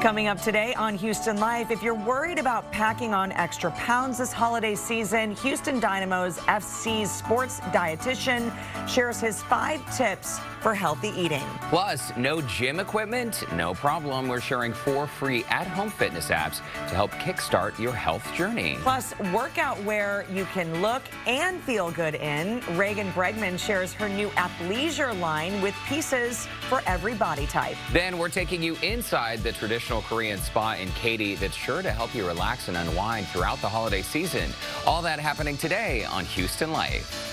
Coming up today on Houston Life, if you're worried about packing on extra pounds this holiday season, Houston Dynamo's FC's sports dietitian shares his 5 tips for healthy eating. Plus, no gym equipment? No problem. We're sharing 4 free at-home fitness apps to help kickstart your health journey. Plus, workout wear you can look and feel good in. Reagan Bregman shares her new athleisure line with pieces for every body type. Then we're taking you inside the traditional Korean spa in Katy that's sure to help you relax and unwind throughout the holiday season. All that happening today on Houston Life.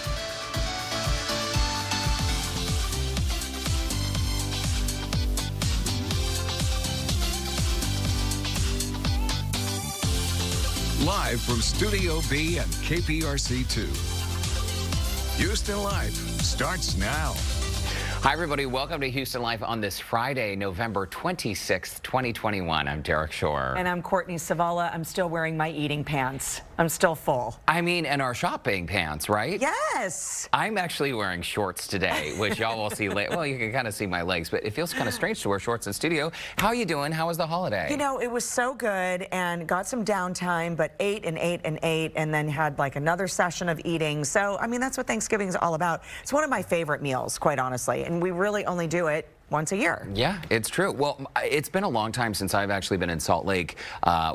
Live from Studio B and KPRC2. Houston Life starts now. Hi, everybody. Welcome to Houston Life on this Friday, November 26th, 2021. I'm Derrick Shore. And I'm Courtney Savala. I'm still wearing my eating pants. I'm still full. I mean, and our shopping pants, right? Yes. I'm actually wearing shorts today, which y'all will see later. Well, you can kind of see my legs, but it feels kind of strange to wear shorts in studio. How you doing? How was the holiday? You know, it was so good and got some downtime, but ate and ate and ate and then had like another session of eating. So, I mean, that's what Thanksgiving is all about. It's one of my favorite meals, quite honestly. And we really only do it once a year. Yeah, it's true. Well, it's been a long time since I've actually been in Salt Lake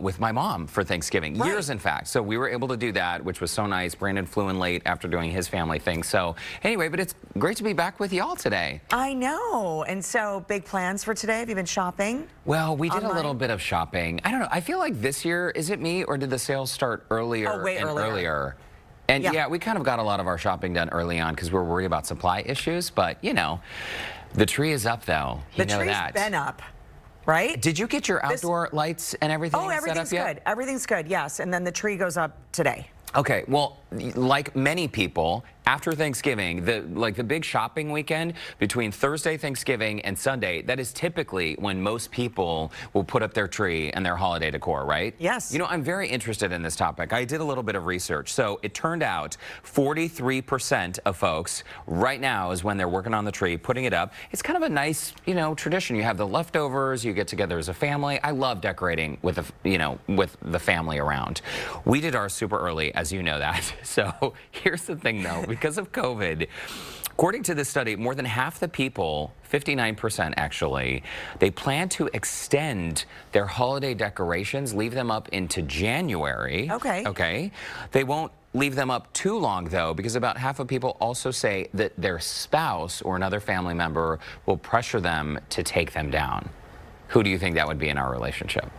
with my mom for Thanksgiving. Right. Years, in fact. So we were able to do that, which was so nice. Brandon flew in late after doing his family thing. So anyway, but it's great to be back with y'all today. I know. And so big plans for today. Have you been shopping? Well, we did online? a little bit of shopping. I don't know. I feel like this year, is it me or did the sales start earlier Oh, way and earlier. And Yeah. yeah, we kind of got a lot of our shopping done early on because we were worried about supply issues. But, you know, the tree is up, though. You know that. The tree's been up, right? Did you get your outdoor lights and everything Oh, everything's set up yet? good. Everything's good, yes. And then the tree goes up today. Okay, well, like many people, after Thanksgiving, the big shopping weekend between Thursday, Thanksgiving, and Sunday, that is typically when most people will put up their tree and their holiday decor, right? Yes. You know, I'm very interested in this topic. I did a little bit of research. So it turned out 43% of folks right now is when they're working on the tree, putting it up. It's kind of a nice, you know, tradition. You have the leftovers, you get together as a family. I love decorating with the family around. We did ours super early, as you know that. So here's the thing, though. Because of COVID, according to this study, more than half the people, 59% actually, they plan to extend their holiday decorations, leave them up into January. Okay. Okay. They won't leave them up too long, though, because about half of people also say that their spouse or another family member will pressure them to take them down. Who do you think that would be in our relationship?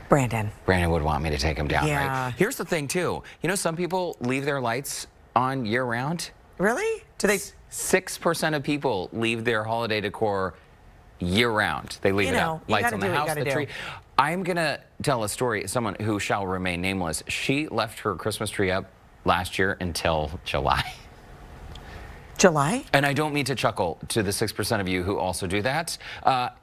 Brandon. Brandon would want me to take him down, Yeah. right? Here's the thing, too. You know, some people leave their lights on year-round. Really? Do they? 6% of people leave their holiday decor year-round. They leave it up. You Lights gotta on the do what you house, gotta the do. tree. I'm going to tell a story. Someone who shall remain nameless. She left her Christmas tree up last year until July. July? And I don't mean to chuckle to the 6% of you who also do that.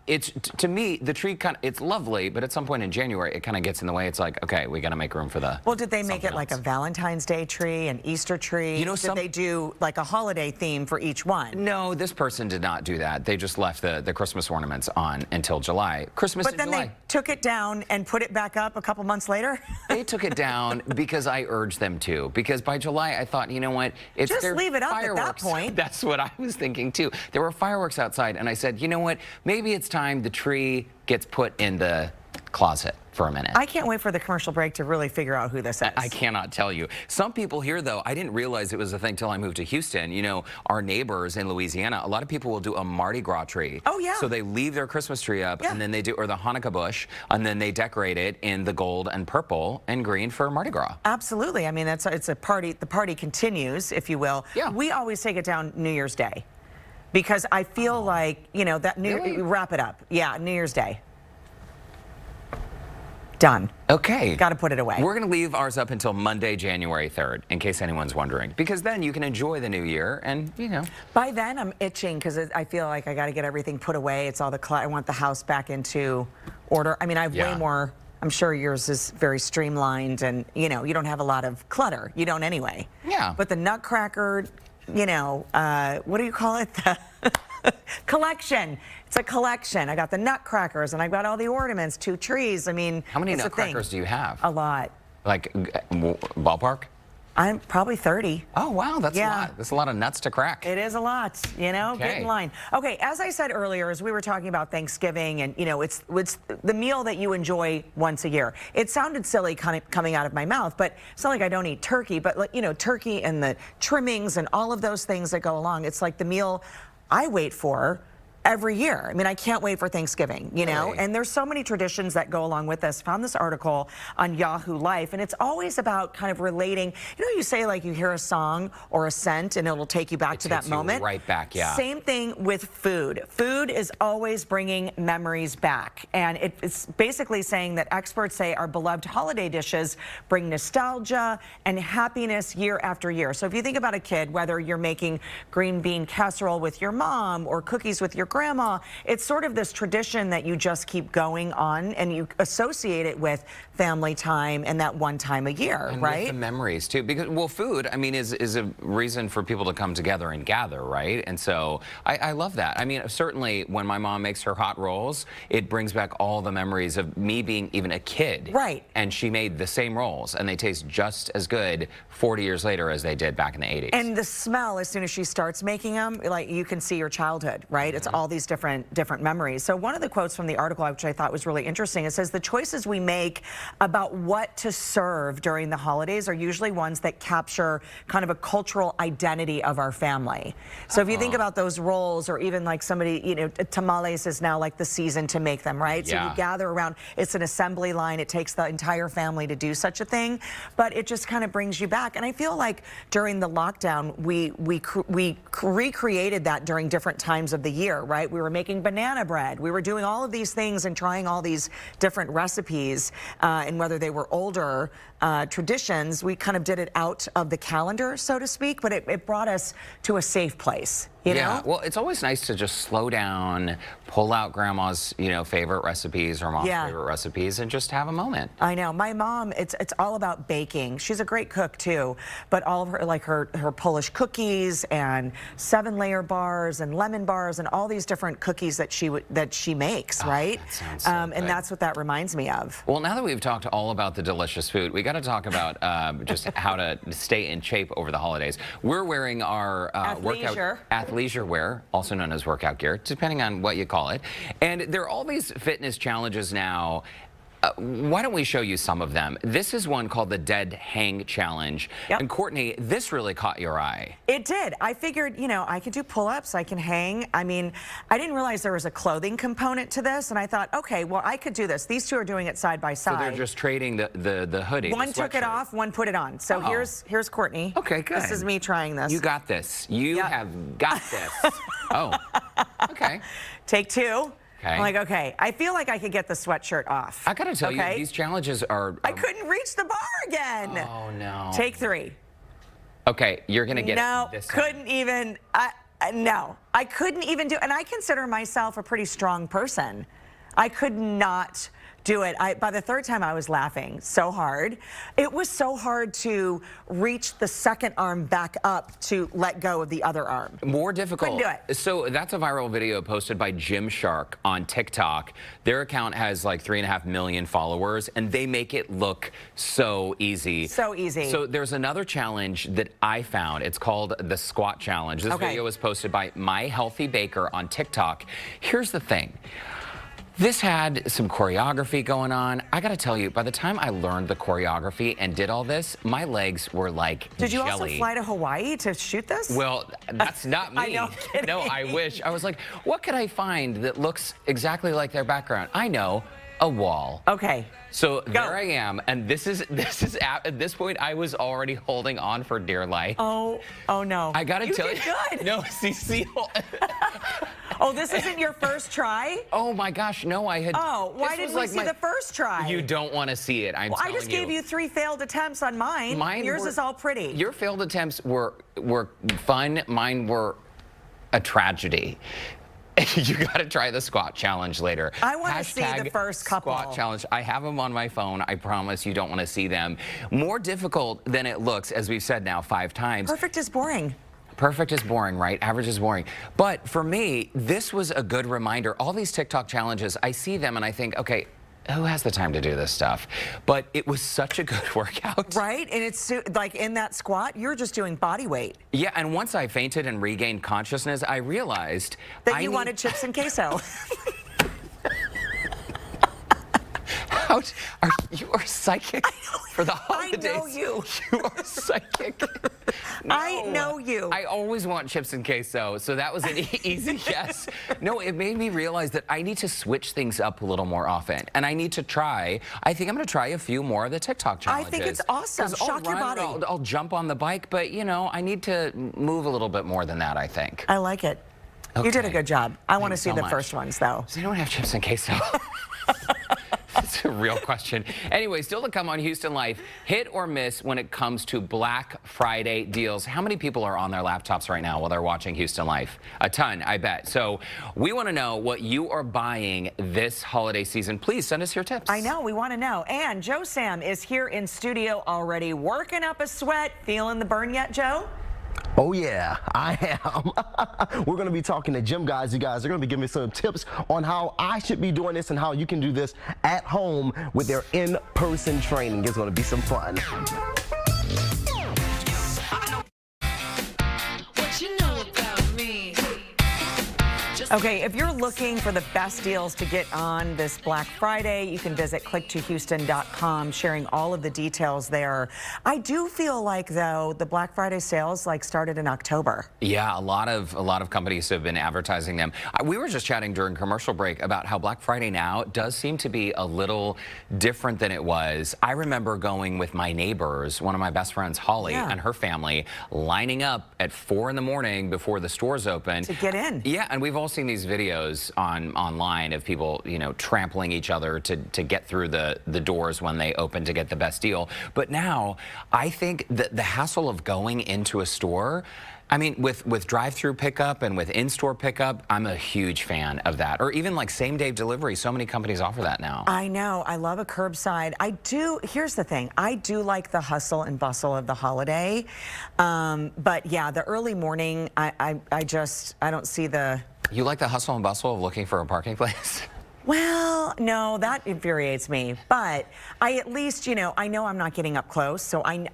It's to me, the tree it's lovely, but at some point in January, it kind of gets in the way. It's like, okay, we got to make room for the. Well, did they make it like a else. Valentine's Day tree, an Easter tree? You know, did they do like a holiday theme for each one? No, this person did not do that. They just left the Christmas ornaments on until July. Christmas But in then July. they took it down and put it back up a couple months later? They took it down because I urged them to. Because by July, I thought, you know what? It's Just their leave it up at that fireworks. point. That's what I was thinking, too. There were fireworks outside, and I said, you know what? Maybe it's time the tree gets put in the closet for a minute. I can't wait for the commercial break to really figure out who this is. I cannot tell you. Some people here, though, I didn't realize it was a thing till I moved to Houston. You know, our neighbors in Louisiana, a lot of people will do a Mardi Gras tree. Oh, yeah. So they leave their Christmas tree up, Yeah. and then they do, or the Hanukkah bush, and then they decorate it in the gold and purple and green for Mardi Gras. Absolutely. I mean, it's a party. The party continues, if you will. Yeah. We always take it down New Year's Day because I feel like, you know, that Really? wrap it up. Yeah, New Year's Day. Done. Okay. Got to put it away. We're going to leave ours up until Monday, January 3rd, in case anyone's wondering. Because then you can enjoy the new year and, you know. By then, I'm itching because I feel like I got to get everything put away. It's all the I want the house back into order. I mean, I have way more. I'm sure yours is very streamlined and, you know, you don't have a lot of clutter. You don't anyway. Yeah. But the Nutcracker, you know, what do you call it? Collection. It's a collection. I got the nutcrackers and I've got all the ornaments, 2 trees. I mean, How many it's a thing. nutcrackers do you have? A lot. Like ballpark? I'm probably 30. Oh, wow, that's a lot. That's a lot of nuts to crack. It is a lot, you know, get in line. Okay, as I said earlier, as we were talking about Thanksgiving and, you know, it's the meal that you enjoy once a year. It sounded silly kind of coming out of my mouth, but it's not like I don't eat turkey, but, like, you know, turkey and the trimmings and all of those things that go along. It's like the meal I wait for every year. I mean, I can't wait for Thanksgiving, you know, and there's so many traditions that go along with this. Found this article on Yahoo Life, and it's always about kind of relating, you know, you say like you hear a song or a scent and it'll take you back to that moment. Right back, yeah. Same thing with food. Food is always bringing memories back, and it's basically saying that experts say our beloved holiday dishes bring nostalgia and happiness year after year. So if you think about a kid, whether you're making green bean casserole with your mom or cookies with your grandma, it's sort of this tradition that you just keep going on, and you associate it with family time and that one time a year, and right? With the memories too, because, well, food, I mean, is a reason for people to come together and gather, right? And so I love that. I mean, certainly when my mom makes her hot rolls, it brings back all the memories of me being even a kid. Right. And she made the same rolls, and they taste just as good 40 years later as they did back in the 80s. And the smell, as soon as she starts making them, like, you can see your childhood, right? It's all these different memories. So one of the quotes from the article, which I thought was really interesting, it says the choices we make about what to serve during the holidays are usually ones that capture kind of a cultural identity of our family. So if you think about those rolls, or even like somebody, you know, tamales is now like the season to make them, right? So you gather around, it's an assembly line, it takes the entire family to do such a thing, but it just kind of brings you back. And I feel like during the lockdown, we recreated that during different times of the year, right? We were making banana bread. We were doing all of these things and trying all these different recipes, and whether they were older traditions, we kind of did it out of the calendar, so to speak, but it brought us to a safe place. You know? Well, it's always nice to just slow down, pull out grandma's, you know, favorite recipes or mom's favorite recipes, and just have a moment. I know. My mom, it's all about baking. She's a great cook too, but all of her, like her Polish cookies and 7-layer bars and lemon bars and all these different cookies that she makes, right? That sounds so good. And that's what that reminds me of. Well, now that we've talked all about the delicious food, we got to talk about just how to stay in shape over the holidays. We're wearing our athleisure wear, also known as workout gear, depending on what you call it. And there are all these fitness challenges now. Why don't we show you some of them? This is one called the Dead Hang Challenge. And Courtney, this really caught your eye. It did. I figured, you know, I could do pull-ups, I can hang. I mean, I didn't realize there was a clothing component to this, and I thought, okay, well, I could do this. These two are doing it side by side. So they're just trading the hoodie. One took it off, one put it on. So here's Courtney. Okay, good. This is me trying this. You got this. You have got this. Okay. Take two. Okay. I'm like, okay, I feel like I could get the sweatshirt off. I gotta tell you, these challenges are... I couldn't reach the bar again. Oh, no. Take 3. Okay, you're gonna get this couldn't even, no. I couldn't even do, and I consider myself a pretty strong person. I could not do it. By the third time, I was laughing so hard. It was so hard to reach the second arm back up to let go of the other arm. More difficult. Couldn't do it. So that's a viral video posted by Gymshark on TikTok. Their account has like 3.5 million followers, and they make it look so easy. So easy. So there's another challenge that I found. It's called the squat challenge. This video was posted by My Healthy Baker on TikTok. Here's the thing. This had some choreography going on. I gotta tell you, by the time I learned the choreography and did all this, my legs were like Did you jelly. also fly to Hawaii to shoot this? Well, that's not me. I know, kidding. No, I wish. I was like, what could I find that looks exactly like their background? I know, a wall. Okay. So there I am, and this is at this point I was already holding on for dear life. Oh no. I gotta tell you. Good. No, see. Oh, this isn't your first try? Oh my gosh, no, I had. Oh, why didn't we see the first try? You don't want to see it. I'm telling you. I just gave you 3 failed attempts on mine. Yours is all pretty. Your failed attempts were fun. Mine were a tragedy. You got to try the squat challenge later. I want to see the first couple. Squat challenge. I have them on my phone. I promise you don't want to see them. More difficult than it looks, as we've said now 5 times. Perfect is boring. Perfect is boring, right? Average is boring. But for me, this was a good reminder. All these TikTok challenges, I see them and I think, okay, who has the time to do this stuff? But it was such a good workout. Right? And it's like in that squat, you're just doing body weight. Yeah, and once I fainted and regained consciousness, I realized that you wanted chips and queso. You are psychic for the holidays. I know you. You are psychic. No, I know you. I always want chips and queso, so that was an easy yes. No, it made me realize that I need to switch things up a little more often, and I need to try. I think I'm going to try a few more of the TikTok challenges. I think it's awesome. Shock your body. I'll jump on the bike, but you know, I need to move a little bit more than that, I think. I like it. Okay. You did a good job. I want to see so the much. first ones, though. Does anyone have chips and queso? That's a real question. Anyway, still to come on Houston Life, hit or miss when it comes to Black Friday deals. How many people are on their laptops right now while they're watching Houston Life? A ton, I bet. So we want to know what you are buying this holiday season. Please send us your tips. I know, we want to know. And Joe Sam is here in studio already working up a sweat. Feeling the burn yet, Joe? Oh yeah, I am. We're going to be talking to GYMGUYZ. You guys are going to be giving me some tips on how I should be doing this and how you can do this at home with their in-person training. It's going to be some fun. Okay, if you're looking for the best deals to get on this Black Friday, you can visit click2houston.com, sharing all of the details there. I do feel like, though, the Black Friday sales started in October. Yeah, a lot of companies have been advertising them. We were just chatting during commercial break about how Black Friday now does seem to be a little different than it was. I remember going with my neighbors, one of my best friends, Holly, and her family, lining up at 4 in the morning before the stores open. To get in. Yeah, and we've all seen these videos online of people, you know, trampling each other to get through the doors when they open to get the best deal. But now, I think that the hassle of going into a store, I mean, with drive-through pickup and with in-store pickup, I'm a huge fan of that. Or even like same-day delivery. So many companies offer that now. I know. I love a curbside. Here's the thing. I do like the hustle and bustle of the holiday. But yeah, the early morning, I don't see the... You like the hustle and bustle of looking for a parking place? Well, no, that infuriates me. But I at least, you know, I know I'm not getting up close, so I'm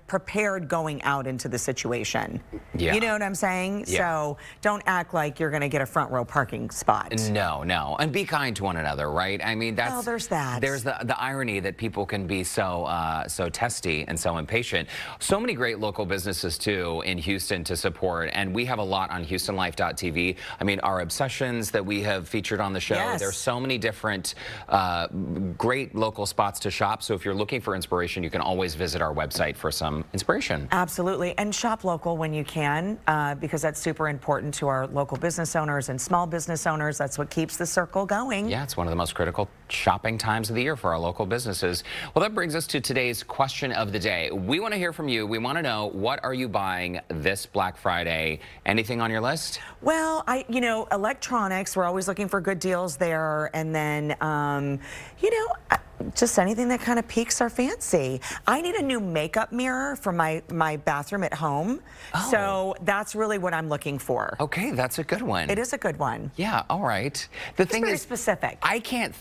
prepared going out into the situation. Yeah. You know what I'm saying? Yeah. So don't act like you're going to get a front row parking spot. No, no. And be kind to one another, right? I mean, that's... Well, there's that. There's the irony that people can be so testy and so impatient. So many great local businesses, too, in Houston to support. And we have a lot on HoustonLife.tv. I mean, our obsessions that we have featured on the show. Yes. There's so many different great local spots to shop. So if you're looking for inspiration, you can always visit our website for some inspiration. Absolutely. And shop local when you can, because that's super important to our local business owners and small business owners. That's what keeps the circle going. Yeah, it's one of the most critical shopping times of the year for our local businesses. Well, that brings us to today's question of the day. We want to hear from you. We want to know, what are you buying this Black Friday? Anything on your list? Well, you know, electronics, we're always looking for good deals there. And then, you know, just anything that kind of piques our fancy. I need a new makeup mirror for my bathroom at home. Oh. So that's really what I'm looking for. Okay, that's a good one. It is a good one. Yeah, all right. The thing very is, specific. I can't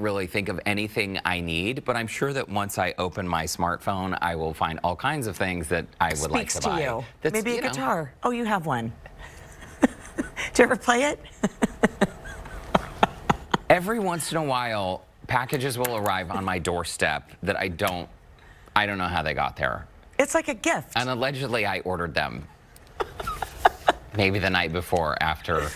really think of anything I need, but I'm sure that once I open my smartphone, I will find all kinds of things that I would like to buy. Speaks to you. That's, Maybe a know. guitar. Oh, you have one. Do you ever play it? Every once in a while, packages will arrive on my doorstep that I don't know how they got there. It's like a gift. And allegedly, I ordered them maybe the night before after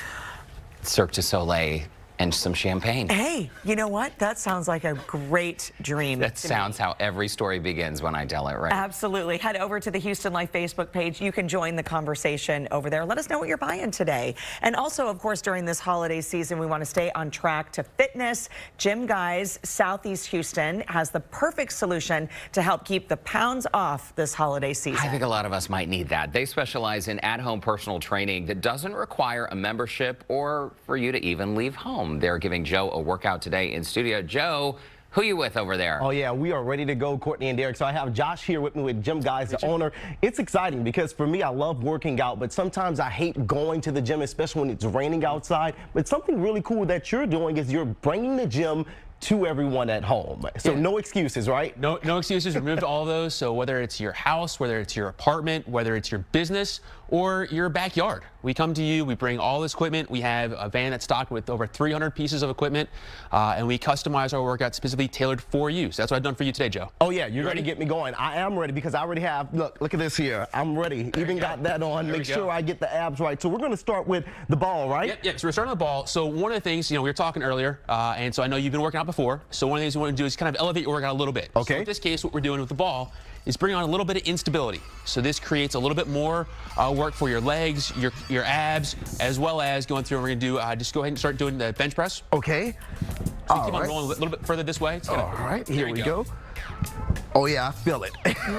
Cirque du Soleil and some champagne. Hey, you know what? That sounds like a great dream. That sounds how every story begins when I tell it, right? Absolutely. Head over to the Houston Life Facebook page. You can join the conversation over there. Let us know what you're buying today. And also, of course, during this holiday season, we want to stay on track to fitness. GYMGUYZ Southeast Houston has the perfect solution to help keep the pounds off this holiday season. I think a lot of us might need that. They specialize in at-home personal training that doesn't require a membership or for you to even leave home. They're giving Joe a workout today in studio. Joe, Who you with over there? Oh yeah, we are ready to go, Courtney and Derrick. So I have Josh here with me with GYMGUYZ, the owner. It's exciting because for me, I love working out, but sometimes I hate going to the gym, especially when it's raining outside. But something really cool that you're doing is you're bringing the gym to everyone at home. So no excuses, right? No excuses. Removed all of those. So whether it's your house, whether it's your apartment, whether it's your business or your backyard, we come to you, we bring all this equipment. We have a van that's stocked with over 300 pieces of equipment, and we customize our workout specifically tailored for you. So that's what I've done for you today, Joe. Oh yeah, you're ready to get me going. I am ready because I already have, look at this here. I'm ready. Even got that on. Make sure I get the abs right. So we're gonna start with the ball, right? Yep, so we're starting with the ball. So one of the things, we were talking earlier, and so I know you've been working out before. So one of the things we want to do is kind of elevate your workout a little bit. Okay. So in this case, what we're doing with the ball is bring on a little bit of instability. So this creates a little bit more work for your legs, your abs, as well as going through, and we're gonna do, just go ahead and start doing the bench press. Okay. So keep on rolling a little bit further this way. All right, here we go. Oh yeah, I feel it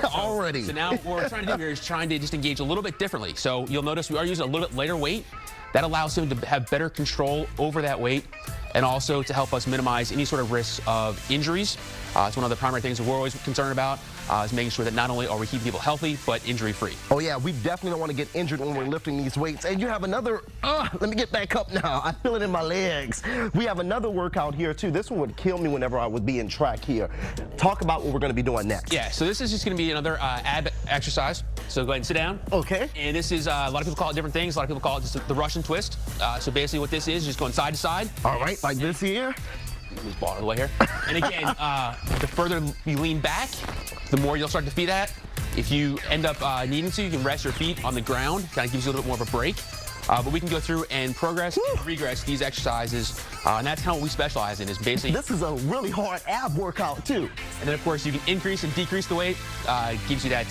already. So now what we're trying to do here is trying to just engage a little bit differently. So you'll notice we are using a little bit lighter weight. That allows him to have better control over that weight and also to help us minimize any sort of risks of injuries. It's one of the primary things that we're always concerned about, is making sure that not only are we keeping people healthy, but injury-free. Oh yeah, we definitely don't want to get injured when we're lifting these weights. And you have another, let me get back up now. I feel it in my legs. We have another workout here too. This one would kill me whenever I would be in track here. Talk about what we're going to be doing next. Yeah, so this is just going to be another ab exercise. So go ahead and sit down. Okay. And this is, a lot of people call it different things. A lot of people call it just the Russian twist. So basically what this is just going side to side. All right, like this here. Move the ball out of the way here. And again, the further you lean back, the more you'll start to feel that. If you end up needing to, you can rest your feet on the ground. Kind of gives you a little bit more of a break. But we can go through and progress and regress these exercises. And that's kind of what we specialize in, is basically. This is a really hard ab workout too. And then of course you can increase and decrease the weight. Gives you that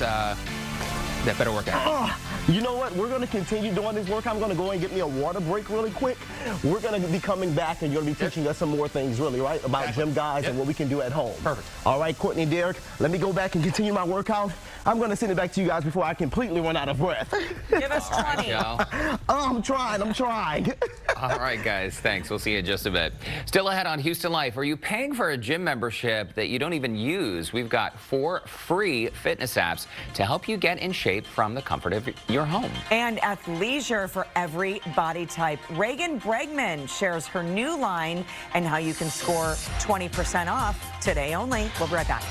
better workout. You know what? We're going to continue doing this work. I'm going to go and get me a water break really quick. We're going to be coming back and you're going to be teaching us some more things, really, right? About GYMGUYZ and what we can do at home. Perfect. All right, Courtney, Derrick, let me go back and continue my workout. I'm going to send it back to you guys before I completely run out of breath. Give us 20. I'm trying. All right, guys, thanks. We'll see you in just a bit. Still ahead on Houston Life, are you paying for a gym membership that you don't even use? We've got 4 free fitness apps to help you get in shape from the comfort of your home. And athleisure for every body type. Reagan Bregman shares her new line and how you can score 20% off today only. We'll be right back.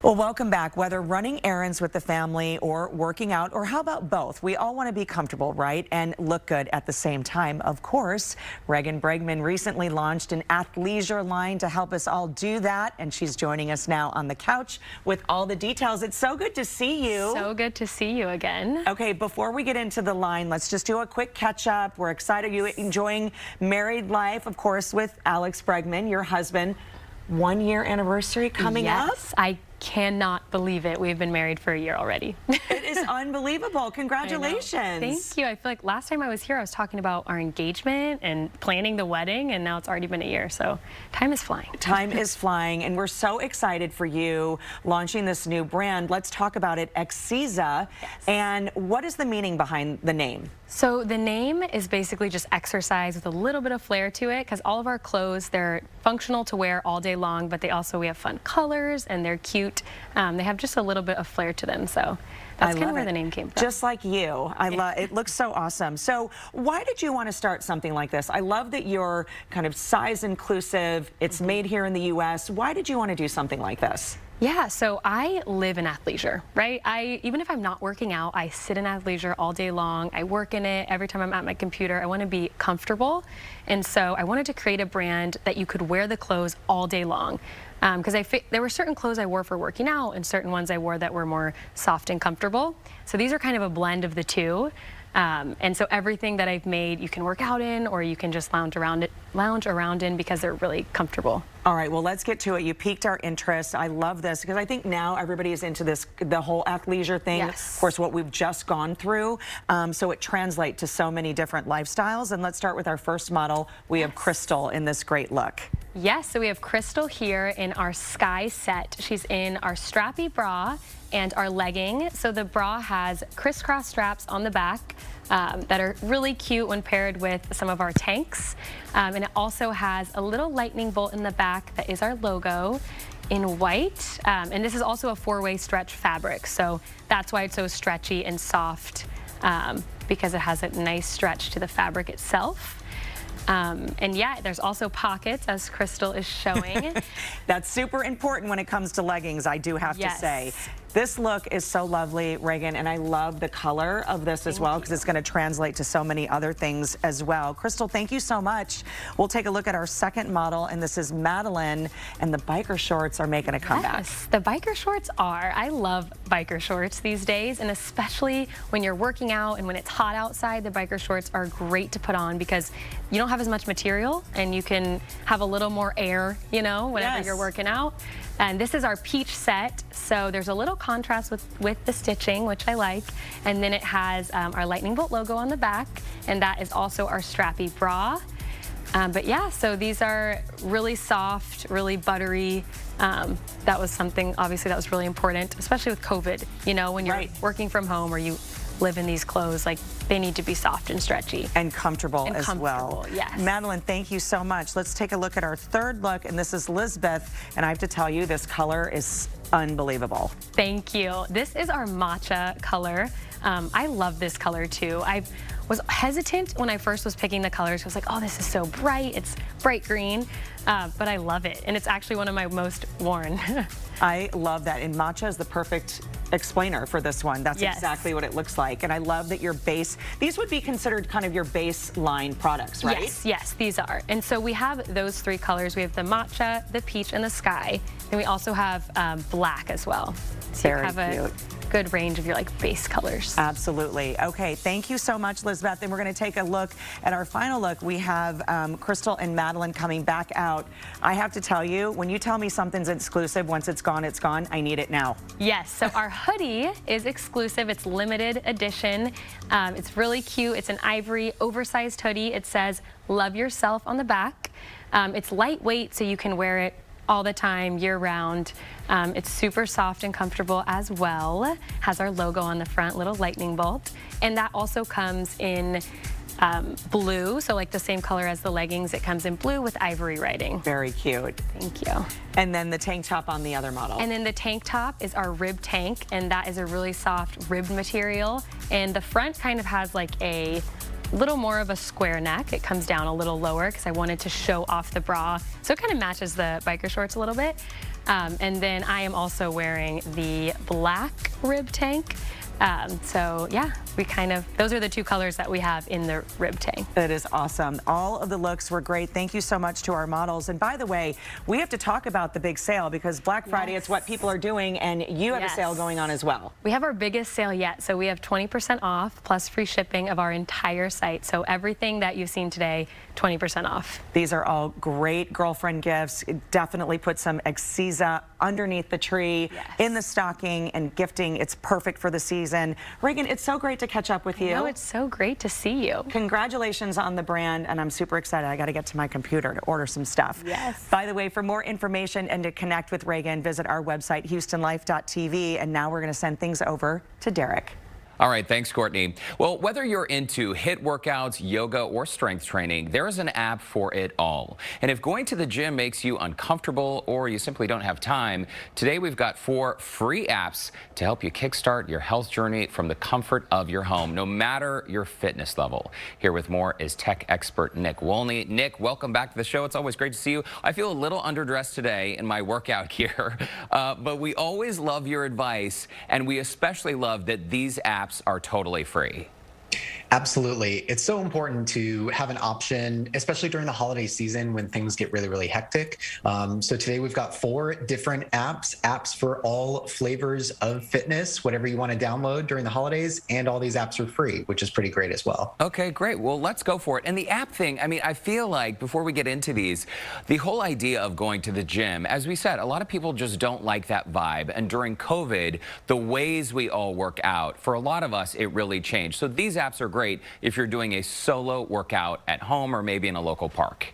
Well, welcome back. Whether running errands with the family or working out, or how about both, we all want to be comfortable, right, and look good at the same time. Of course, Reagan Bregman recently launched an athleisure line to help us all do that, and she's joining us now on the couch with all the details. It's so good to see you. So good to see you again. Okay, before we get into the line, let's just do a quick catch-up. We're excited you enjoying married life, of course, with Alex Bregman, your husband. 1-year anniversary coming up. Yes, I cannot believe it. We've been married for a year already. It is unbelievable. Congratulations. Thank you. I feel like last time I was here, I was talking about our engagement and planning the wedding, and now it's already been a year. So time is flying. Time is flying, and we're so excited for you launching this new brand. Let's talk about it, EXIZA. Yes. And what is the meaning behind the name? So the name is basically just exercise with a little bit of flair to it, because all of our clothes, they're functional to wear all day long, but we have fun colors and they're cute. They have just a little bit of flair to them. So that's kind of where the name came from. Just like you. I love it. Looks so awesome. So why did you want to start something like this? I love that you're kind of size inclusive. It's made here in the U.S. Why did you want to do something like this? Yeah, so I live in athleisure, right? Even if I'm not working out, I sit in athleisure all day long. I work in it. Every time I'm at my computer, I want to be comfortable. And so I wanted to create a brand that you could wear the clothes all day long. Because there were certain clothes I wore for working out and certain ones I wore that were more soft and comfortable. So these are kind of a blend of the two. And so everything that I've made, you can work out in, or you can just lounge around in because they're really comfortable. All right, well, let's get to it. You piqued our interest. I love this because I think now everybody is into this, the whole athleisure thing. Yes. Of course, what we've just gone through. So it translates to so many different lifestyles. And let's start with our first model. We have Crystal in this great look. Yes, so we have Crystal here in our Sky set. She's in our strappy bra and our legging. So the bra has crisscross straps on the back that are really cute when paired with some of our tanks. And it also has a little lightning bolt in the back that is our logo in white. And this is also a 4-way stretch fabric. So that's why it's so stretchy and soft, because it has a nice stretch to the fabric itself. And yeah, there's also pockets, as Crystal is showing. That's super important when it comes to leggings, I do have to say. This look is so lovely, Reagan, and I love the color of this as well, because it's going to translate to so many other things as well. Crystal, thank you so much. We'll take a look at our second model, and this is Madeline, and the biker shorts are making a comeback. Yes, the biker shorts are. I love biker shorts these days, and especially when you're working out and when it's hot outside, the biker shorts are great to put on because you don't have as much material and you can have a little more air, you know, whenever you're working out. And this is our peach set, so there's a little contrast with the stitching, which I like. And then it has our lightning bolt logo on the back, and that is also our strappy bra. But yeah, so these are really soft, really buttery. That was something, obviously, that was really important, especially with COVID. You know, when you're working from home or you live in these clothes, like they need to be soft and stretchy. And comfortable as well. Yes. Madeline, thank you so much. Let's take a look at our third look, and this is Lisbeth, and I have to tell you, this color is unbelievable. Thank you. This is our matcha color. I love this color too. I was hesitant when I first was picking the colors. I was like, oh, this is so bright. It's bright green, but I love it. And it's actually one of my most worn. I love that. And matcha is the perfect explainer for this one. That's exactly what it looks like. And I love that your base, these would be considered kind of your baseline products, right? Yes, yes, these are. And so we have those three colors. We have the matcha, the peach, and the sky. And we also have black as well. So Very you have cute. a good range of your like base colors. Absolutely. Okay, thank you so much, Lisbeth. And we're going to take a look at our final look. We have Crystal and Madeline coming back out. I have to tell you, when you tell me something's exclusive, once it's gone, I need it now. Yes, so our hoodie is exclusive. It's limited edition. It's really cute. It's an ivory oversized hoodie. It says, "Love yourself" on the back. It's lightweight, so you can wear it all the time, year round. It's super soft and comfortable as well. Has our logo on the front, little lightning bolt. And that also comes in blue, so like the same color as the leggings. It comes in blue with ivory writing. Very cute. Thank you. And then the tank top on the other model. And then the tank top is our rib tank, and that is a really soft ribbed material. And the front kind of has like a little more of a square neck. It comes down a little lower because I wanted to show off the bra. So it kind of matches the biker shorts a little bit. And then I am also wearing the black rib tank. So yeah, those are the two colors that we have in the rib tank. That is awesome. All of the looks were great. Thank you so much to our models. And by the way, we have to talk about the big sale because Black Friday, it's what people are doing, and you have a sale going on as well. We have our biggest sale yet. So we have 20% off plus free shipping of our entire site. So everything that you've seen today, 20% off. These are all great girlfriend gifts. Definitely put some EXIZA underneath the tree, in the stocking, and gifting. It's perfect for the season. Reagan, it's so great to catch up with you. Oh, it's so great to see you. Congratulations on the brand, and I'm super excited. I got to get to my computer to order some stuff. Yes. By the way, for more information and to connect with Reagan, visit our website, HoustonLife.tv, and now we're going to send things over to Derrick. All right, thanks, Courtney. Well, whether you're into HIIT workouts, yoga, or strength training, there is an app for it all. And if going to the gym makes you uncomfortable or you simply don't have time, today we've got 4 free apps to help you kickstart your health journey from the comfort of your home, no matter your fitness level. Here with more is tech expert Nick Wolney. Nick, welcome back to the show. It's always great to see you. I feel a little underdressed today in my workout gear, but we always love your advice, and we especially love that these apps are totally free. Absolutely. It's so important to have an option, especially during the holiday season when things get really, really hectic. So today we've got 4 different apps for all flavors of fitness, whatever you want to download during the holidays, and all these apps are free, which is pretty great as well. Okay, great. Well, let's go for it. And the app thing, I mean, I feel like before we get into these, the whole idea of going to the gym, as we said, a lot of people just don't like that vibe. And during COVID, the ways we all work out, for a lot of us, it really changed. So these apps are great if you're doing a solo workout at home or maybe in a local park.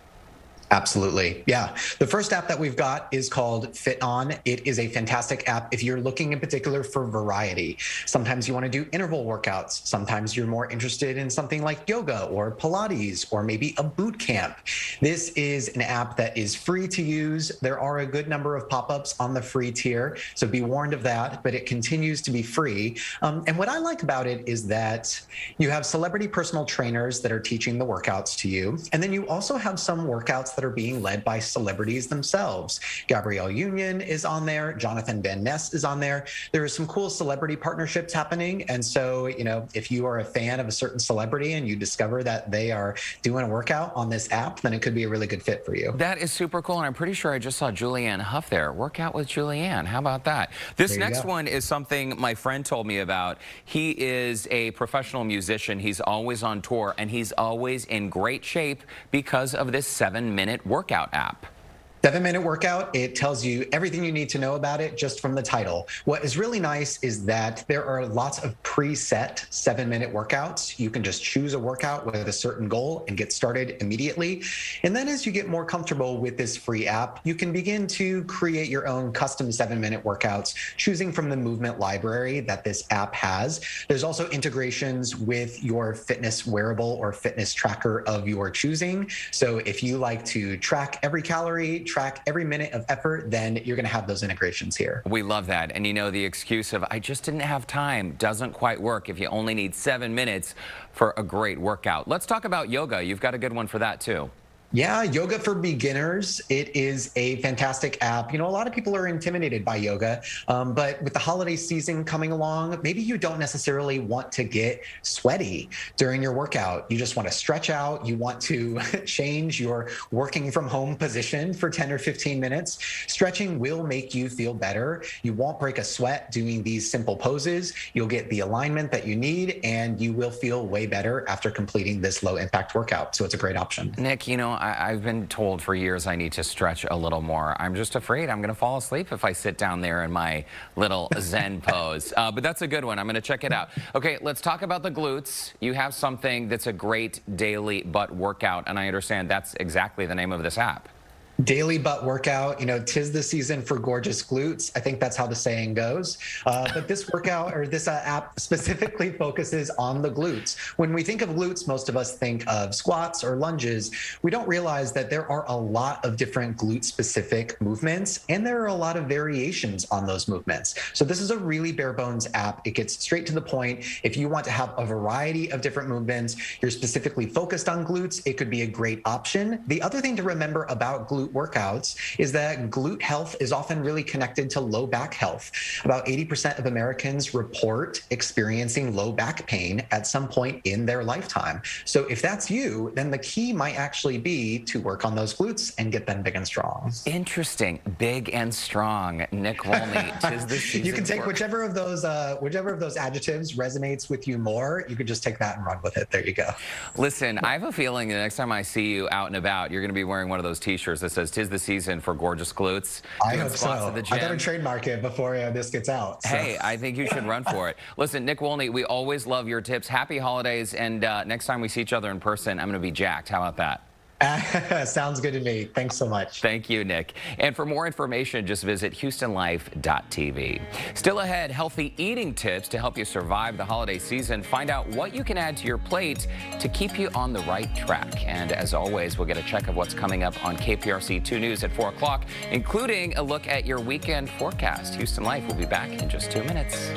Absolutely. Yeah. The first app that we've got is called Fit On. It is a fantastic app if you're looking in particular for variety. Sometimes you want to do interval workouts. Sometimes you're more interested in something like yoga or Pilates or maybe a boot camp. This is an app that is free to use. There are a good number of pop-ups on the free tier, so be warned of that, but it continues to be free. And what I like about it is that you have celebrity personal trainers that are teaching the workouts to you. And then you also have some workouts that are being led by celebrities themselves. Gabrielle Union is on there. Jonathan Van Ness is on there. There are some cool celebrity partnerships happening. And so, you know, if you are a fan of a certain celebrity and you discover that they are doing a workout on this app, then it could be a really good fit for you. That is super cool. And I'm pretty sure I just saw Julianne Hough there. Workout with Julianne. How about that? This next one is something my friend told me about. He is a professional musician. He's always on tour and he's always in great shape because of this 7-minute workout app. 7-minute workout, it tells you everything you need to know about it just from the title. What is really nice is that there are lots of preset 7-minute workouts. You can just choose a workout with a certain goal and get started immediately. And then as you get more comfortable with this free app, you can begin to create your own custom 7-minute workouts, choosing from the movement library that this app has. There's also integrations with your fitness wearable or fitness tracker of your choosing. So if you like to track every calorie, track every minute of effort, then you're going to have those integrations here. We love that. And you know, the excuse of I just didn't have time doesn't quite work if you only need 7 minutes for a great workout. Let's talk about yoga. You've got a good one for that too. Yeah, Yoga for Beginners. It is a fantastic app. You know, a lot of people are intimidated by yoga, but with the holiday season coming along, maybe you don't necessarily want to get sweaty during your workout. You just want to stretch out. You want to change your working from home position for 10 or 15 minutes. Stretching will make you feel better. You won't break a sweat doing these simple poses. You'll get the alignment that you need, and you will feel way better after completing this low impact workout. So it's a great option. Nick, you know, I've been told for years I need to stretch a little more. I'm just afraid I'm going to fall asleep if I sit down there in my little Zen pose. But that's a good one. I'm going to check it out. Okay, let's talk about the glutes. You have something that's a great daily butt workout, and I understand that's exactly the name of this app. Daily butt workout, you know, 'tis the season for gorgeous glutes. I think that's how the saying goes. But this workout or this app specifically focuses on the glutes. When we think of glutes, most of us think of squats or lunges. We don't realize that there are a lot of different glute specific movements, and there are a lot of variations on those movements. So this is a really bare bones app. It gets straight to the point. If you want to have a variety of different movements, you're specifically focused on glutes, it could be a great option. The other thing to remember about glute workouts is that glute health is often really connected to low back health. About 80% of Americans report experiencing low back pain at some point in their lifetime. So if that's you, then the key might actually be to work on those glutes and get them big and strong. Interesting. Big and strong. Nick Wolney, 'tis the season. You can take whichever of those adjectives resonates with you more. You could just take that and run with it. There you go. Listen, I have a feeling the next time I see you out and about, you're going to be wearing one of those t-shirts that says, "'Tis the season for gorgeous glutes." I hope so. At the gym. I got to trademark it before this gets out. So. Hey, I think you should run for it. Listen, Nick Wolney, we always love your tips. Happy holidays, and next time we see each other in person, I'm going to be jacked. How about that? Sounds good to me. Thanks so much. Thank you, Nick. And for more information, just visit HoustonLife.tv. Still ahead, healthy eating tips to help you survive the holiday season. Find out what you can add to your plate to keep you on the right track. And as always, we'll get a check of what's coming up on KPRC 2 News at 4 o'clock, including a look at your weekend forecast. Houston Life will be back in just 2 minutes.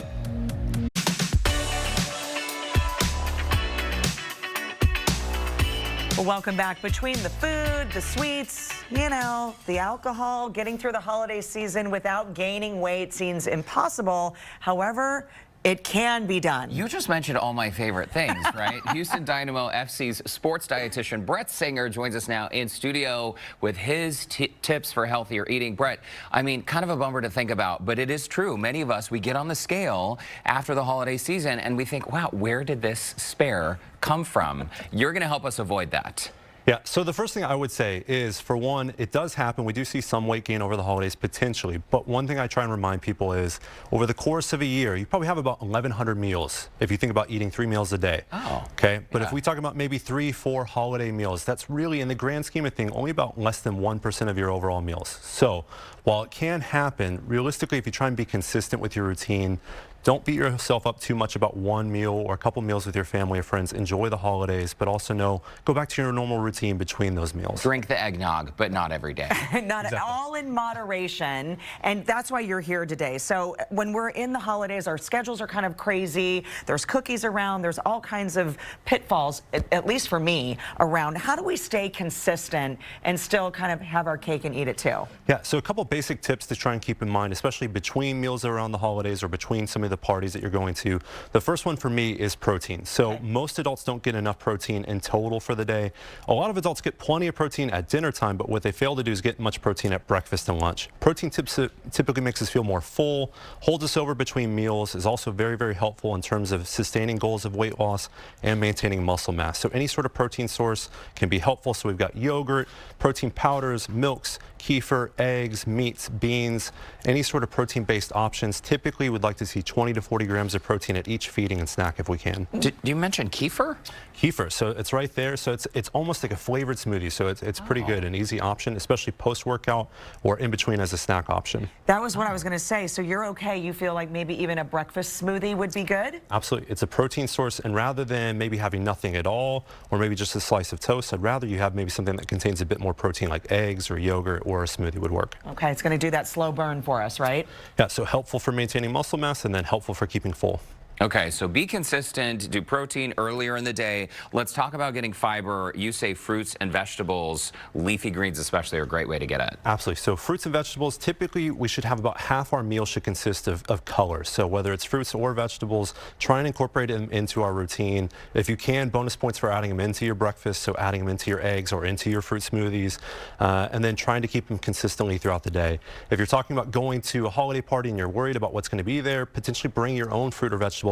Well, welcome back. Between the food, the sweets, you know, the alcohol, getting through the holiday season without gaining weight seems impossible. However, it can be done. You just mentioned all my favorite things, right? Houston Dynamo FC's sports dietitian Brett Singer joins us now in studio with his tips for healthier eating. Brett, I mean, kind of a bummer to think about, but it is true. Many of us, we get on the scale after the holiday season and we think, wow, where did this spare come from? You're going to help us avoid that. Yeah, so the first thing I would say is, for one, it does happen. We do see some weight gain over the holidays potentially, but one thing I try and remind people is over the course of a year, you probably have about 1,100 meals if you think about eating 3 meals a day. Oh. Okay, but Yeah. if we talk about maybe 3, 4 holiday meals, that's really, in the grand scheme of things, only about less than 1% of your overall meals. So while it can happen, realistically, if you try and be consistent with your routine, don't beat yourself up too much about one meal or a couple meals with your family or friends. Enjoy the holidays, but also go back to your normal routine between those meals. Drink the eggnog, but not every day. Not all in moderation, and that's why you're here today. So when we're in the holidays, our schedules are kind of crazy. There's cookies around. There's all kinds of pitfalls, at least for me, around how do we stay consistent and still kind of have our cake and eat it too? Yeah, so a couple basic tips to try and keep in mind, especially between meals around the holidays or between some of the parties that you're going to. The first one for me is protein. So most adults don't get enough protein in total for the day. A lot of adults get plenty of protein at dinner time, but what they fail to do is get much protein at breakfast and lunch. Protein typically makes us feel more full, holds us over between meals, is also very, very helpful in terms of sustaining goals of weight loss and maintaining muscle mass. So any sort of protein source can be helpful. So we've got yogurt, protein powders, milks, kefir, eggs, meats, beans, any sort of protein-based options. Typically, we'd like to see 20 to 40 grams of protein at each feeding and snack if we can. Did you mention kefir? Kefir, so it's right there. So it's almost like a flavored smoothie. So it's pretty good, an easy option, especially post-workout or in between as a snack option. That was what I was going to say. So you're okay. You feel like maybe even a breakfast smoothie would be good? Absolutely. It's a protein source, and rather than maybe having nothing at all or maybe just a slice of toast, I'd rather you have maybe something that contains a bit more protein like eggs or yogurt, or a smoothie would work. Okay, it's going to do that slow burn for us, right? Yeah, so helpful for maintaining muscle mass and then helpful for keeping full. Okay, so be consistent, do protein earlier in the day. Let's talk about getting fiber. You say fruits and vegetables, leafy greens especially, are a great way to get it. Absolutely. So fruits and vegetables, typically we should have about half our meal should consist of color. So whether it's fruits or vegetables, try and incorporate them into our routine. If you can, bonus points for adding them into your breakfast, so adding them into your eggs or into your fruit smoothies, and then trying to keep them consistently throughout the day. If you're talking about going to a holiday party and you're worried about what's going to be there, potentially bring your own fruit or vegetable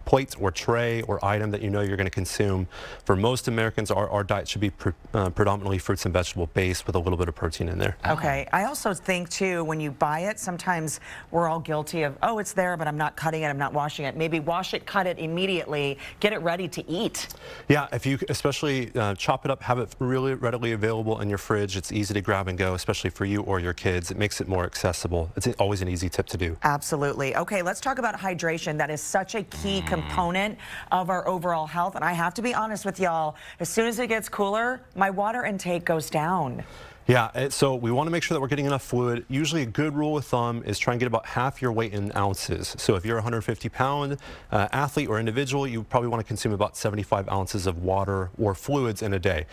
plate or tray or item that you know you're going to consume. For most Americans, our diet should be predominantly fruits and vegetable based with a little bit of protein in there. Okay. I also think too, when you buy it, sometimes we're all guilty of, oh, it's there, but I'm not cutting it, I'm not washing it. Maybe wash it, cut it immediately, get it ready to eat. Yeah, if you especially chop it up, have it really readily available in your fridge. It's easy to grab and go, especially for you or your kids. It makes it more accessible. It's always an easy tip to do. Absolutely. Okay, let's talk about hydration. That is such a key component of our overall health. And I have to be honest with y'all, as soon as it gets cooler, my water intake goes down. Yeah, so we want to make sure that we're getting enough fluid. Usually a good rule of thumb is try and get about half your weight in ounces. So if you're a 150-pound athlete or individual, you probably want to consume about 75 ounces of water or fluids in a day.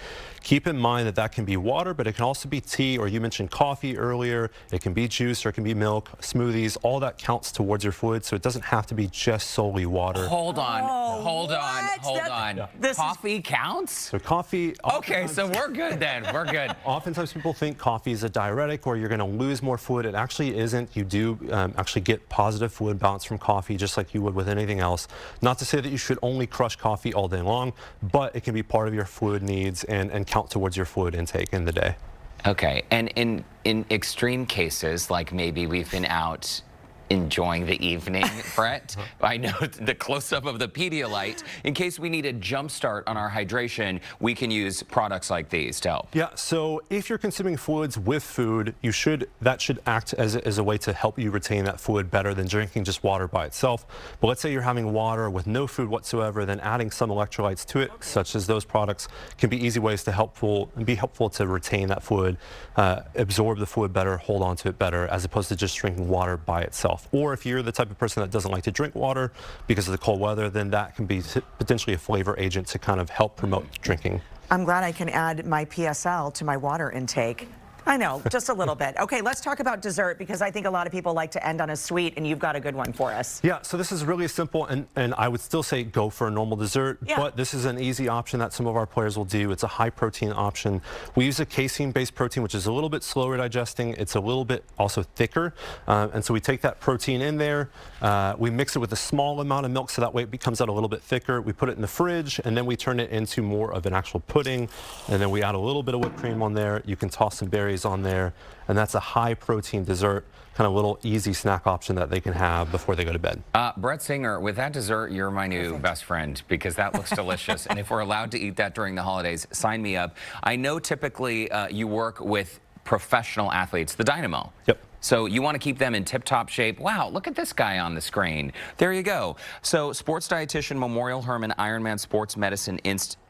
Keep in mind that that can be water, but it can also be tea, or you mentioned coffee earlier. It can be juice, or it can be milk, smoothies. All that counts towards your fluid, so it doesn't have to be just solely water. Hold on, Oh, hold on, what? hold on. This is- Coffee counts? So coffee... Okay, so we're good then, we're good. Oftentimes people think coffee is a diuretic or you're going to lose more fluid. It actually isn't. You do actually get positive fluid balance from coffee just like you would with anything else. Not to say that you should only crush coffee all day long, but it can be part of your fluid needs and count towards your fluid intake in the day. Okay, and in extreme cases, like maybe we've been out enjoying the evening, Brett. I know the close-up of the Pedialyte. In case we need a jump start on our hydration, we can use products like these to help. Yeah, so if you're consuming fluids with food, that should act as a way to help you retain that fluid better than drinking just water by itself. But let's say you're having water with no food whatsoever, then adding some electrolytes to it, such as those products, can be easy ways to be helpful to retain that fluid, absorb the fluid better, hold on to it better, as opposed to just drinking water by itself. Or if you're the type of person that doesn't like to drink water because of the cold weather, then that can be potentially a flavor agent to kind of help promote drinking. I'm glad I can add my PSL to my water intake. I know, just a little bit. Okay, let's talk about dessert because I think a lot of people like to end on a sweet, and you've got a good one for us. Yeah, so this is really simple, and I would still say go for a normal dessert, Yeah. but this is an easy option that some of our players will do. It's a high protein option. We use a casein-based protein, which is a little bit slower digesting. It's a little bit also thicker, and so we take that protein in there. We mix it with a small amount of milk so that way it becomes out a little bit thicker. We put it in the fridge, and then we turn it into more of an actual pudding, and then we add a little bit of whipped cream on there. You can toss some berries on there, and that's a high protein dessert, kind of little easy snack option that they can have before they go to bed. Brett Singer, with that dessert, you're my new best friend because that looks delicious. And if we're allowed to eat that during the holidays, sign me up. I know typically you work with professional athletes, the Dynamo. Yep. So you want to keep them in tip-top shape. Wow, look at this guy on the screen. There you go. So sports dietitian, Memorial Hermann Ironman Sports Medicine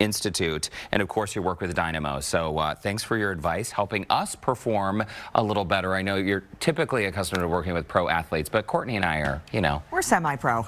Institute, and of course you work with the Dynamo. So thanks for your advice, helping us perform a little better. I know you're typically accustomed to working with pro athletes, but Courtney and I are, you know. We're semi-pro.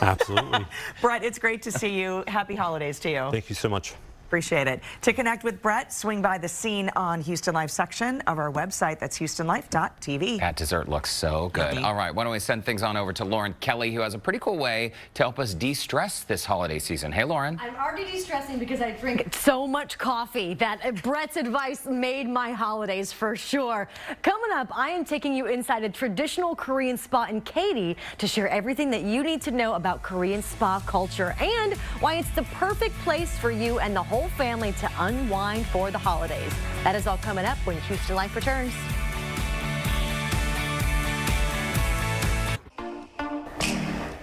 Absolutely. Brett, it's great to see you. Happy holidays to you. Thank you so much. Appreciate it. To connect with Brett, swing by the Scene on Houston Life section of our website. That's HoustonLife.tv. That dessert looks so good. Yummy. All right, why don't we send things on over to Lauren Kelly, who has a pretty cool way to help us de-stress this holiday season. Hey, Lauren. I'm already de-stressing because I drink so much coffee that Brett's advice made my holidays for sure. Coming up, I am taking you inside a traditional Korean spa in Katy to share everything that you need to know about Korean spa culture and why it's the perfect place for you and the whole family to unwind for the holidays. That is all coming up when Houston Life returns.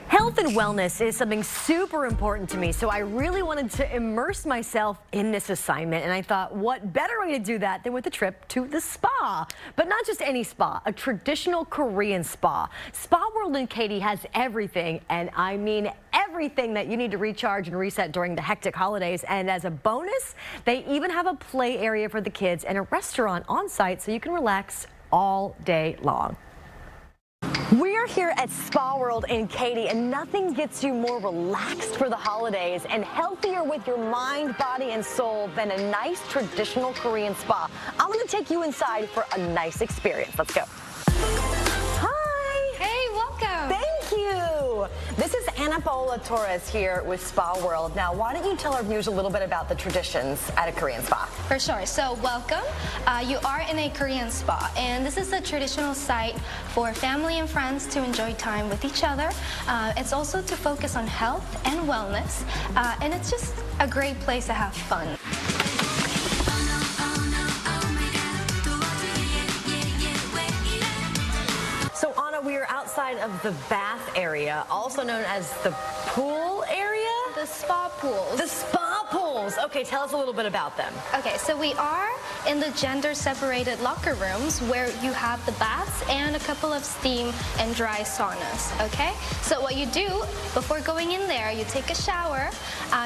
Health and wellness is something super important to me, so I really wanted to immerse myself in this assignment, and I thought, what better way to do that than with a trip to the spa? But not just any spa, a traditional Korean spa. Spa World in Katy has everything, and I mean everything that you need to recharge and reset during the hectic holidays. And as a bonus, they even have a play area for the kids and a restaurant on site so you can relax all day long. We are here at Spa World in Katy, and nothing gets you more relaxed for the holidays and healthier with your mind, body, and soul than a nice traditional Korean spa. I'm going to take you inside for a nice experience. Let's go. Hi. Hey, welcome. Thank you. This is PAOLA TORRES here with Spa World. Now, why don't you tell our viewers a little bit about the traditions at a Korean spa? For sure. So welcome. You are in a Korean spa, and this is a traditional site for family and friends to enjoy time with each other. It's also to focus on health and wellness, and it's just a great place to have fun. So, Anna, we are outside of the bath area, also known as the pool area? The spa pools. The spa pools. Okay, tell us a little bit about them. Okay, so we are in the gender-separated locker rooms where you have the baths and a couple of steam and dry saunas, okay? So what you do before going in there, you take a shower,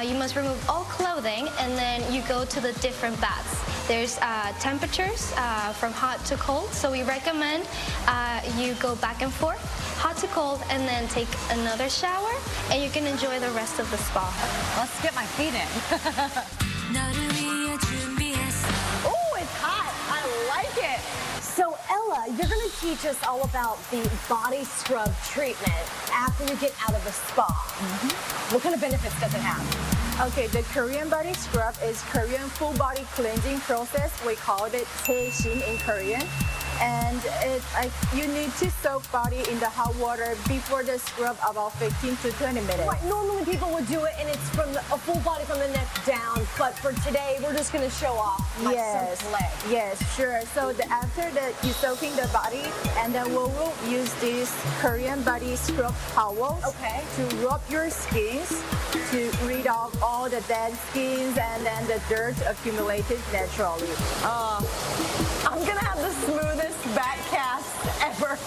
you must remove all clothing, and then you go to the different baths. There's temperatures from hot to cold, so we recommend you go back and forth, hot to cold, and then take another shower, and you can enjoy the rest of the spa. Let's get my feet in. Oh, it's hot. I like it. So, Ella, you're going to teach us all about the body scrub treatment after you get out of the spa. What kind of benefits does it have? Okay, the Korean body scrub is Korean full body cleansing process. We call it Tae-shin in Korean. And it's like you need to soak body in the hot water before the scrub about 15 to 20 minutes. Right, normally people would do it and it's from a full body from the neck down, but for today we're just going to show off some play. Yes, sure. So after you soaking the body, and then we will use this Korean body scrub towels to rub your skins to rid off all the dead skins and then the dirt accumulated naturally. I'm going to have the smoothest back cast ever.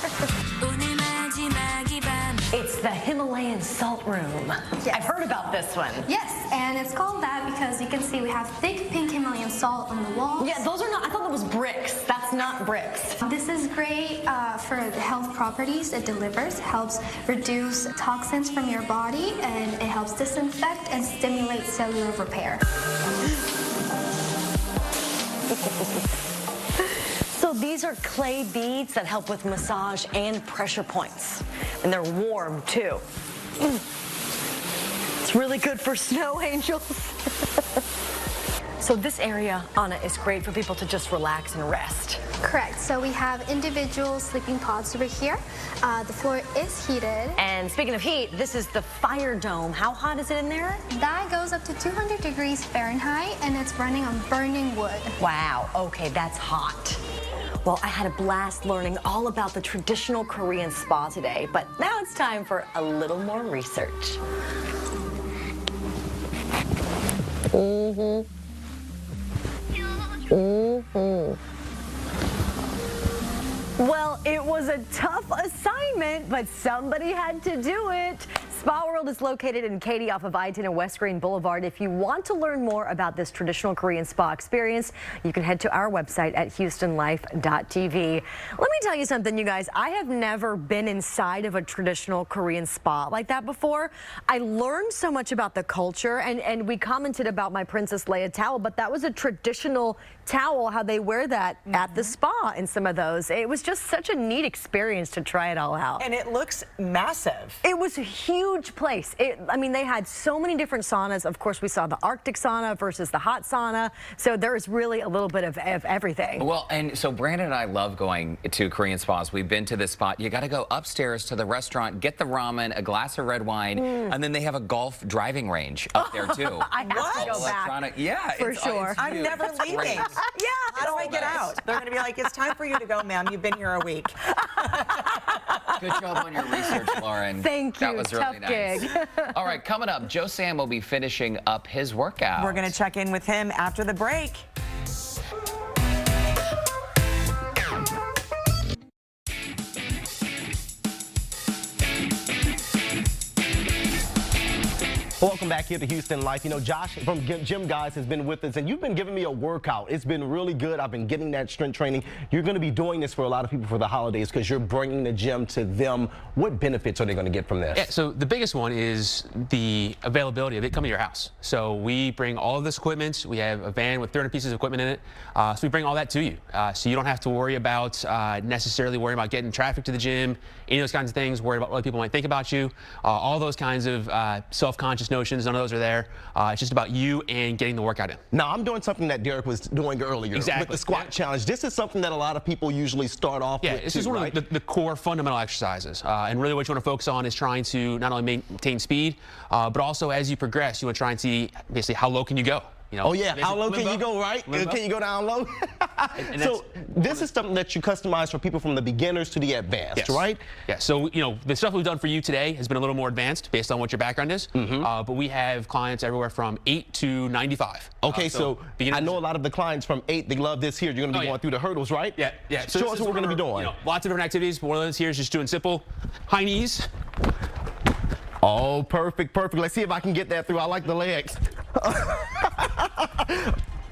It's the Himalayan salt room. Yes. I've heard about this one. Yes, and it's called that because you can see we have thick pink Himalayan salt on the walls. Yeah, those are not, I thought that was bricks. That's not bricks. This is great for the health properties it delivers. Helps reduce toxins from your body, and it helps disinfect and stimulate cellular repair. these are clay beads that help with massage and pressure points. And they're warm, too. It's really good for snow angels. So this area, Anna, is great for people to just relax and rest. Correct. So we have individual sleeping pods over here. The floor is heated. And speaking of heat, this is the fire dome. How hot is it in there? That goes up to 200 degrees Fahrenheit, and it's running on burning wood. Wow, okay, that's hot. Well, I had a blast learning all about the traditional Korean spa today, but now it's time for a little more research. Well, it was a tough assignment, but somebody had to do it. Spa World is located in Katy off of I-10 and West Green Boulevard. If you want to learn more about this traditional Korean spa experience, you can head to our website at HOUSTONLIFE.tv. Let me tell you something, you guys. I have never been inside of a traditional Korean spa like that before. I learned so much about the culture, and we commented about my Princess Leia towel, but that was a traditional towel, how they wear that at the spa in some of those. It was just such a neat experience to try it all out. And it looks massive. It was a huge place. I mean, they had so many different saunas. Of course, we saw the Arctic sauna versus the hot sauna. So there is really a little bit of everything. Well, and so Brandon and I love going to Korean spas. We've been to this spot. You got to go upstairs to the restaurant, get the ramen, a glass of red wine, and then they have a golf driving range up there too. I have to go back. Yeah, for sure. I'm never leaving. Great. Yeah. How do I get out? They're going to be like, it's time for you to go, ma'am. You've been here a week. Good job on your research, Lauren. Thank you. That was really Tough nice. gig. All right, coming up, Joe Sam will be finishing up his workout. We're going to check in with him after the break. Welcome back here to Houston Life. You know, Josh from GYMGUYZ has been with us, and you've been giving me a workout. It's been really good. I've been getting that strength training. You're going to be doing this for a lot of people for the holidays because you're bringing the gym to them. What benefits are they going to get from this? Yeah, so the biggest one is the availability of it coming to your house. So we bring all of this equipment. We have a van with 300 pieces of equipment in it. So we bring all that to you. So you don't have to worry about necessarily worrying about getting traffic to the gym, any of those kinds of things, worried about what people might think about you. All those kinds of self-conscious notions, none of those are there. It's just about you and getting the workout in. Now, I'm doing something that Derrick was doing earlier with the squat challenge. This is something that a lot of people usually start off with. Yeah, this is one of the core fundamental exercises. And really what you want to focus on is trying to not only maintain speed, but also as you progress, you want to try and see basically how low can you go. You know, oh yeah, how low can you go, right? Can you go down low? So this is something that you customize for people from the beginners to the advanced, right? Yeah, so you know, the stuff we've done for you today has been a little more advanced based on what your background is, but we have clients everywhere from 8 to 95. Okay, so I know a lot of the clients from 8, they love this here. You're going to be going through the hurdles, right? Yeah, yeah. So show us what we're going to be doing. You know, lots of different activities, but one of those here is just doing simple high knees. Oh, perfect, perfect. Let's see if I can get that through. I like the legs.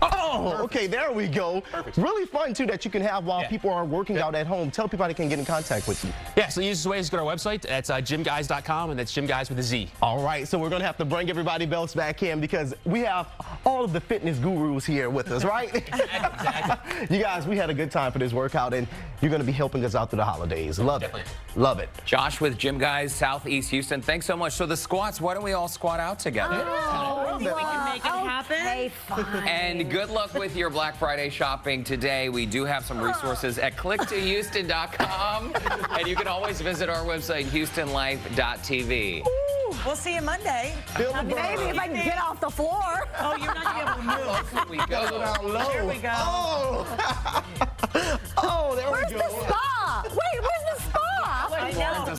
Oh, okay, there we go. Perfect. Really fun, too, that you can have while people are working out at home. Tell people how they can get in contact with you. Yeah, so the easiest way is to go to our website. That's GYMGUYZ.com, and that's GYMGUYZ with a Z. All right, so we're going to have to bring everybody belts back in because we have all of the fitness gurus here with us, right? Exactly. You guys, we had a good time for this workout, and you're going to be helping us out through the holidays. Love it. Love it. Josh with GYMGUYZ, Southeast Houston. Thanks so much. So the squats, why don't we all squat out together? Oh, we can make it happen. Okay, fine. And good luck with your Black Friday shopping today. We do have some resources at clicktohouston.com, and you can always visit our website, HOUSTONLIFE.tv. We'll see you Monday. Maybe if I can get off the floor. Oh, you're not going to be able to move. We go. Down low. Here we go. Oh.